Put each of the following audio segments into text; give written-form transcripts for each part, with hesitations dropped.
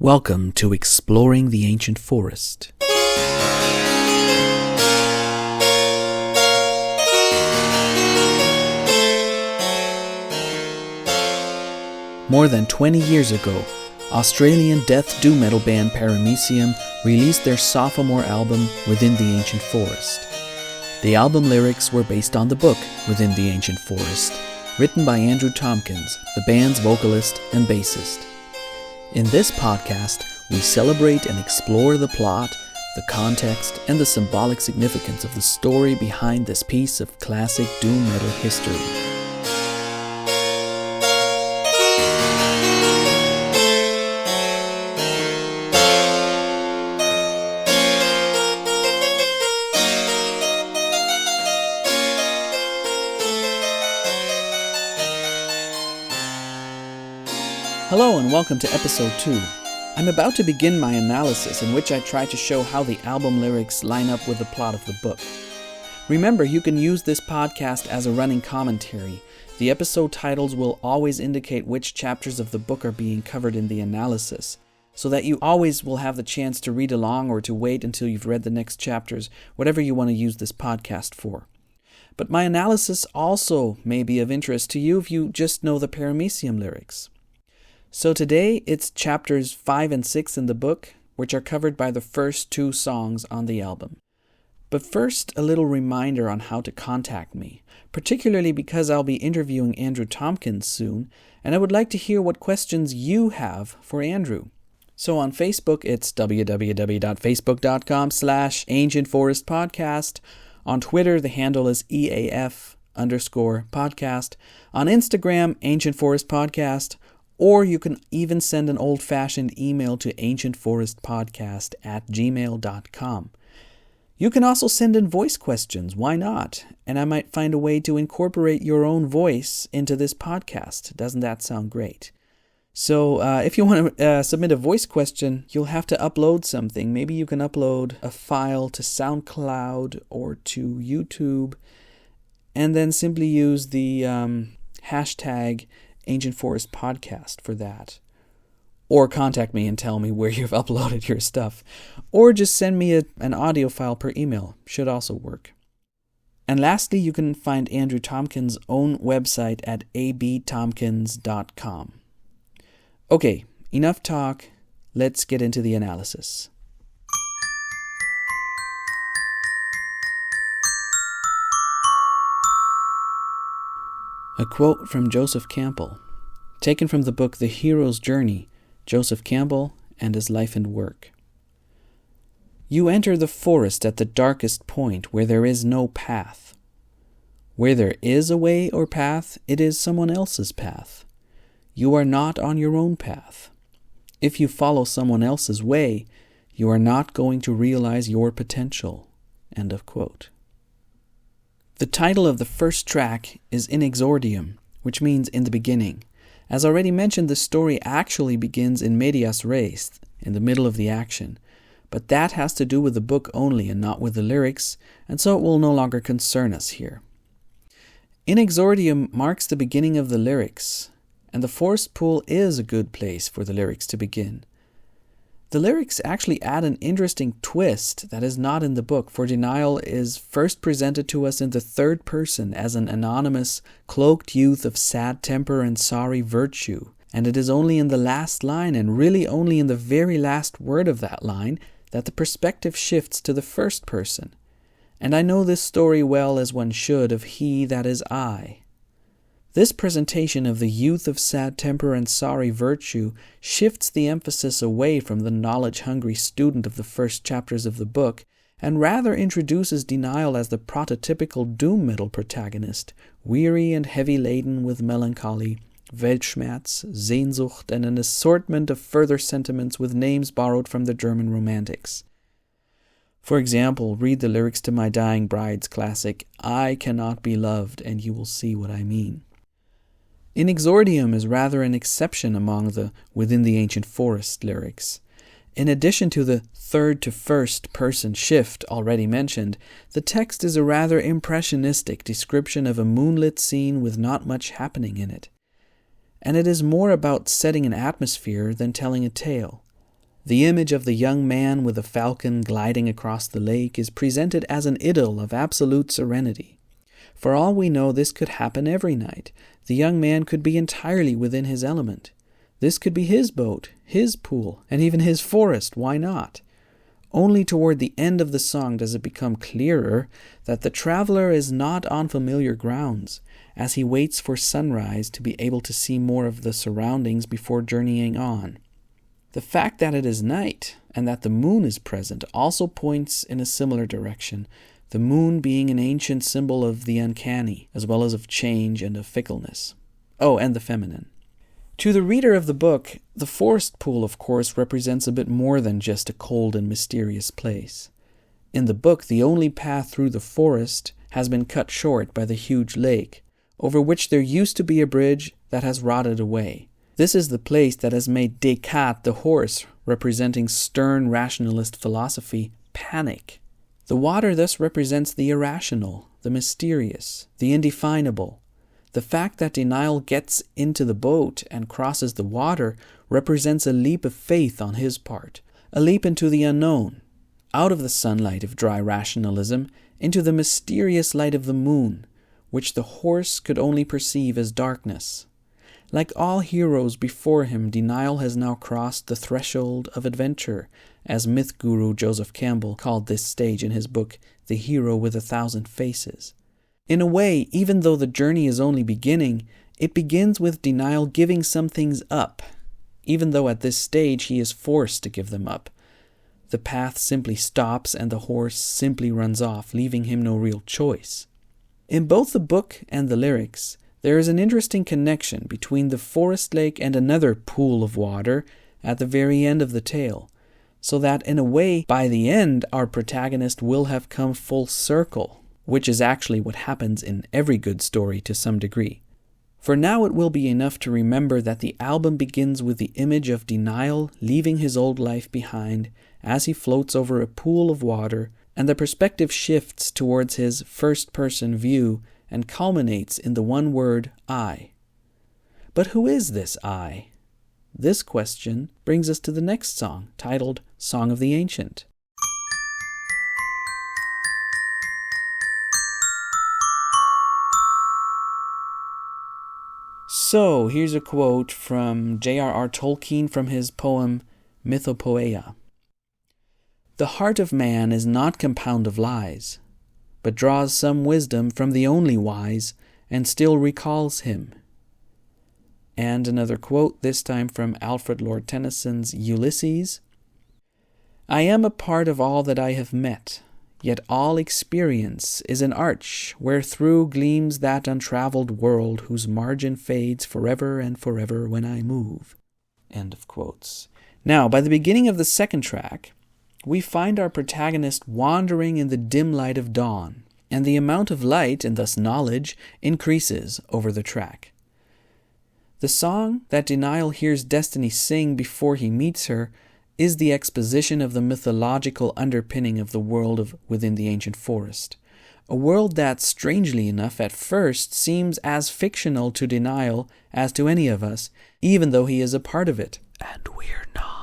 Welcome to Exploring the Ancient Forest. More than 20 years ago, Australian death doom metal band Paramaecium released their sophomore album, Within the Ancient Forest. The album lyrics were based on the book Within the Ancient Forest, written by Andrew Tompkins, the band's vocalist and bassist. In this podcast, we celebrate and explore the plot, the context, and the symbolic significance of the story behind this piece of classic doom metal history. Hello and welcome to episode 2. I'm about to begin my analysis in which I try to show how the album lyrics line up with the plot of the book. Remember, you can use this podcast as a running commentary. The episode titles will always indicate which chapters of the book are being covered in the analysis, so that you always will have the chance to read along or to wait until you've read the next chapters, whatever you want to use this podcast for. But my analysis also may be of interest to you if you just know the Paramaecium lyrics. So today, it's chapters 5 and 6 in the book, which are covered by the first 2 songs on the album. But first, a little reminder on how to contact me, particularly because I'll be interviewing Andrew Tompkins soon, and I would like to hear what questions you have for Andrew. So on Facebook, it's www.facebook.com/ancientforestpodcast. On Twitter, the handle is EAF_podcast. On Instagram, Ancient Forest Podcast. Or you can even send an old-fashioned email to ancientforestpodcast@gmail.com. You can also send in voice questions, why not? And I might find a way to incorporate your own voice into this podcast. Doesn't that sound great? So if you want to submit a voice question, you'll have to upload something. Maybe you can upload a file to SoundCloud or to YouTube, and then simply use the hashtag Ancient Forest Podcast for that. Or contact me and tell me where you've uploaded your stuff. Or just send me an audio file per email. Should also work. And lastly, you can find Andrew Tompkins' own website at abtompkins.com. Okay, enough talk. Let's get into the analysis. A quote from Joseph Campbell, taken from the book The Hero's Journey, Joseph Campbell and His Life and Work. You enter the forest at the darkest point where there is no path. Where there is a way or path, it is someone else's path. You are not on your own path. If you follow someone else's way, you are not going to realize your potential. End of quote. The title of the first track is In Exordium, which means in the beginning. As already mentioned, the story actually begins in medias res, in the middle of the action, but that has to do with the book only and not with the lyrics, and so it will no longer concern us here. In Exordium marks the beginning of the lyrics, and the forest pool is a good place for the lyrics to begin. The lyrics actually add an interesting twist that is not in the book, for Dé-nyl is first presented to us in the third person as an anonymous, cloaked youth of sad temper and sorry virtue, and it is only in the last line, and really only in the very last word of that line, that the perspective shifts to the first person. And I know this story well as one should of he that is I. This presentation of the youth of sad temper and sorry virtue shifts the emphasis away from the knowledge-hungry student of the first chapters of the book, and rather introduces Dé-nyl as the prototypical doom metal protagonist, weary and heavy-laden with melancholy, Weltschmerz, Sehnsucht, and an assortment of further sentiments with names borrowed from the German Romantics. For example, read the lyrics to My Dying Bride's classic, I cannot be loved, and you will see what I mean. In Exordium is rather an exception among the Within the Ancient Forest lyrics. In addition to the third to first person shift already mentioned, the text is a rather impressionistic description of a moonlit scene with not much happening in it. And it is more about setting an atmosphere than telling a tale. The image of the young man with a falcon gliding across the lake is presented as an idyll of absolute serenity. For all we know, this could happen every night. The young man could be entirely within his element. This could be his boat, his pool, and even his forest. Why not? Only toward the end of the song does it become clearer that the traveler is not on familiar grounds, as he waits for sunrise to be able to see more of the surroundings before journeying on. The fact that it is night and that the moon is present also points in a similar direction, the moon being an ancient symbol of the uncanny, as well as of change and of fickleness. Oh, and the feminine. To the reader of the book, the forest pool, of course, represents a bit more than just a cold and mysterious place. In the book, the only path through the forest has been cut short by the huge lake, over which there used to be a bridge that has rotted away. This is the place that has made Descartes, the horse, representing stern rationalist philosophy, panic. The water thus represents the irrational, the mysterious, the indefinable. The fact that Dé-nyl gets into the boat and crosses the water represents a leap of faith on his part, a leap into the unknown, out of the sunlight of dry rationalism into the mysterious light of the moon, which the horse could only perceive as darkness. Like all heroes before him, Dé-nyl has now crossed the threshold of adventure, as myth guru Joseph Campbell called this stage in his book, The Hero with 1,000 Faces. In a way, even though the journey is only beginning, it begins with Dé-nyl giving some things up, even though at this stage he is forced to give them up. The path simply stops and the horse simply runs off, leaving him no real choice. In both the book and the lyrics, there is an interesting connection between the forest lake and another pool of water at the very end of the tale, so that in a way, by the end, our protagonist will have come full circle, which is actually what happens in every good story to some degree. For now it will be enough to remember that the album begins with the image of Dé-nyl leaving his old life behind as he floats over a pool of water, and the perspective shifts towards his first-person view and culminates in the one word, I. But who is this I? This question brings us to the next song, titled Song of the Ancient. So, here's a quote from J.R.R. Tolkien from his poem Mythopoeia. The heart of man is not compound of lies, but draws some wisdom from the only wise, and still recalls him. And another quote, this time from Alfred Lord Tennyson's Ulysses. I am a part of all that I have met, yet all experience is an arch wherethrough gleams that untraveled world whose margin fades forever and forever when I move. End of quotes. Now, by the beginning of the second track, we find our protagonist wandering in the dim light of dawn, and the amount of light, and thus knowledge, increases over the track. The song that Dé-nyl hears Destiny sing before he meets her is the exposition of the mythological underpinning of the world within the ancient forest. A world that, strangely enough, at first seems as fictional to Dé-nyl as to any of us, even though he is a part of it. And we're not.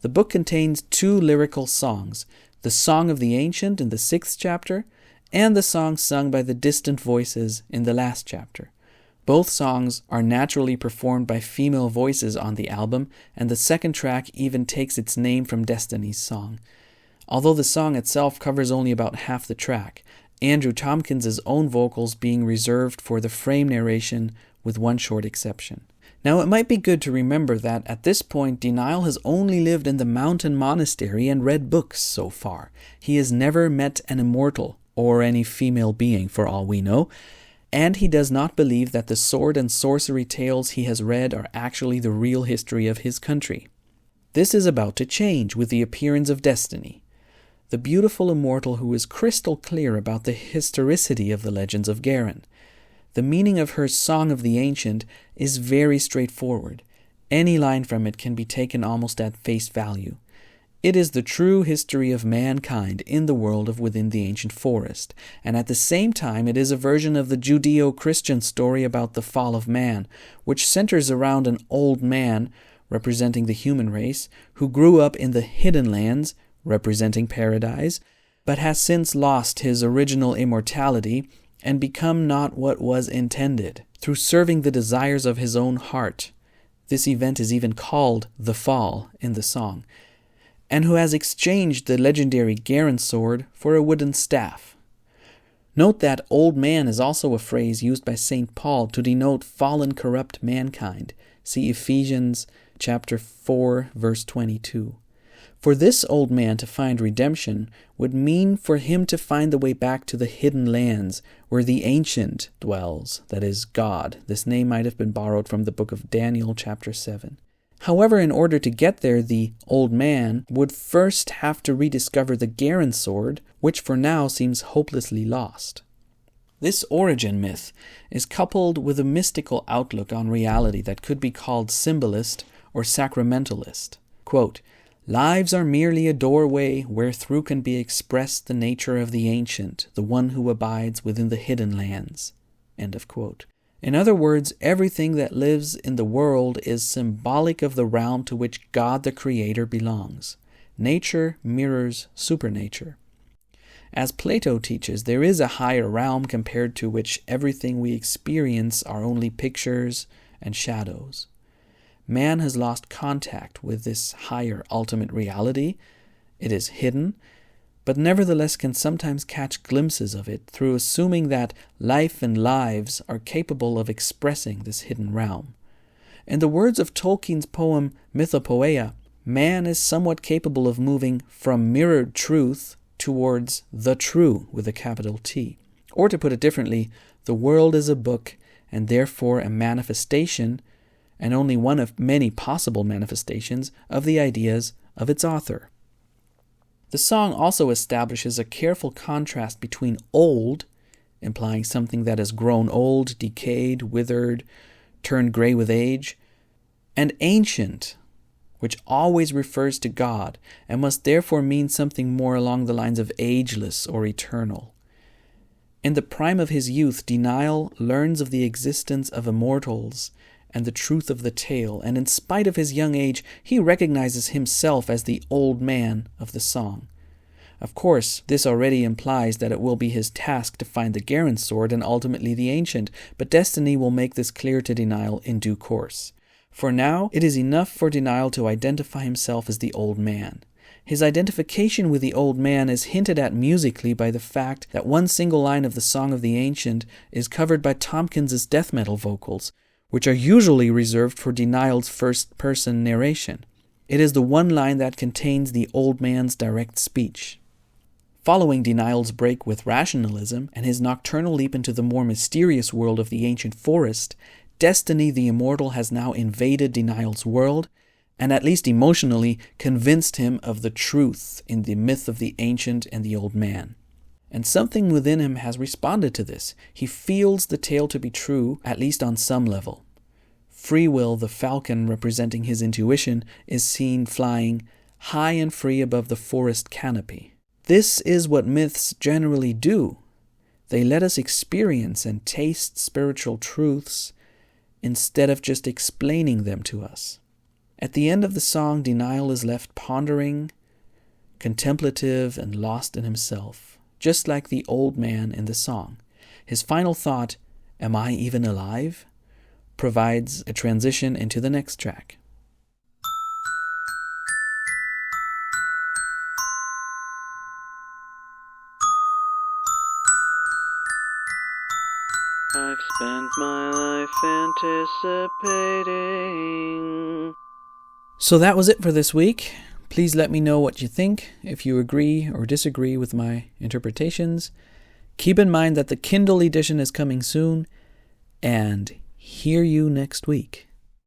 The book contains 2 lyrical songs, the Song of the Ancient in the 6th chapter, and the song sung by the distant voices in the last chapter. Both songs are naturally performed by female voices on the album, and the second track even takes its name from Destiny's song. Although the song itself covers only about half the track, Andrew Tompkins' own vocals being reserved for the frame narration with one short exception. Now, it might be good to remember that at this point, Dé-nyl has only lived in the mountain monastery and read books so far. He has never met an immortal, or any female being for all we know, and he does not believe that the sword and sorcery tales he has read are actually the real history of his country. This is about to change with the appearance of Destiny, the beautiful immortal who is crystal clear about the historicity of the legends of Garen. The meaning of her Song of the Ancient is very straightforward. Any line from it can be taken almost at face value. It is the true history of mankind in the world of within the ancient forest, and at the same time it is a version of the Judeo-Christian story about the fall of man, which centers around an old man representing the human race, who grew up in the hidden lands, representing paradise, but has since lost his original immortality and become not what was intended, through serving the desires of his own heart. This event is even called the Fall in the song, and who has exchanged the legendary Garen's sword for a wooden staff. Note that old man is also a phrase used by St. Paul to denote fallen, corrupt mankind. See Ephesians chapter 4, verse 22. For this old man to find redemption would mean for him to find the way back to the hidden lands where the Ancient dwells, that is, God. This name might have been borrowed from the book of Dé-nyl chapter 7. However, in order to get there, the old man would first have to rediscover the Garen's sword, which for now seems hopelessly lost. This origin myth is coupled with a mystical outlook on reality that could be called symbolist or sacramentalist. Quote, "Lives are merely a doorway wherethrough can be expressed the nature of the Ancient, the one who abides within the hidden lands." End of quote. In other words, everything that lives in the world is symbolic of the realm to which God the Creator belongs. Nature mirrors supernature. As Plato teaches, there is a higher realm compared to which everything we experience are only pictures and shadows. Man has lost contact with this higher ultimate reality. It is hidden, but nevertheless can sometimes catch glimpses of it through assuming that life and lives are capable of expressing this hidden realm. In the words of Tolkien's poem Mythopoeia, man is somewhat capable of moving from mirrored truth towards the true with a capital T. Or to put it differently, the world is a book and therefore a manifestation, and only one of many possible manifestations, of the ideas of its author. The song also establishes a careful contrast between old, implying something that has grown old, decayed, withered, turned gray with age, and ancient, which always refers to God and must therefore mean something more along the lines of ageless or eternal. In the prime of his youth, Dé-nyl learns of the existence of immortals and the truth of the tale, and in spite of his young age, he recognizes himself as the old man of the song. Of course, this already implies that it will be his task to find the Garen's sword and ultimately the Ancient, but destiny will make this clear to Dé-nyl in due course. For now, it is enough for Dé-nyl to identify himself as the old man. His identification with the old man is hinted at musically by the fact that one single line of the Song of the Ancient is covered by Tompkins' death metal vocals, which are usually reserved for Dé-nyl's first-person narration. It is the one line that contains the old man's direct speech. Following Dé-nyl's break with rationalism and his nocturnal leap into the more mysterious world of the ancient forest, Destiny the Immortal has now invaded Dé-nyl's world, and at least emotionally convinced him of the truth in the myth of the Ancient and the Old Man. And something within him has responded to this. He feels the tale to be true, at least on some level. Free Will, the falcon representing his intuition, is seen flying high and free above the forest canopy. This is what myths generally do. They let us experience and taste spiritual truths instead of just explaining them to us. At the end of the song, Dé-nyl is left pondering, contemplative, and lost in himself, just like the old man in the song. His final thought, "Am I even alive?" provides a transition into the next track. I've spent my life anticipating. So that was it for this week. Please let me know what you think, if you agree or disagree with my interpretations. Keep in mind that the Kindle edition is coming soon, and hear you next week.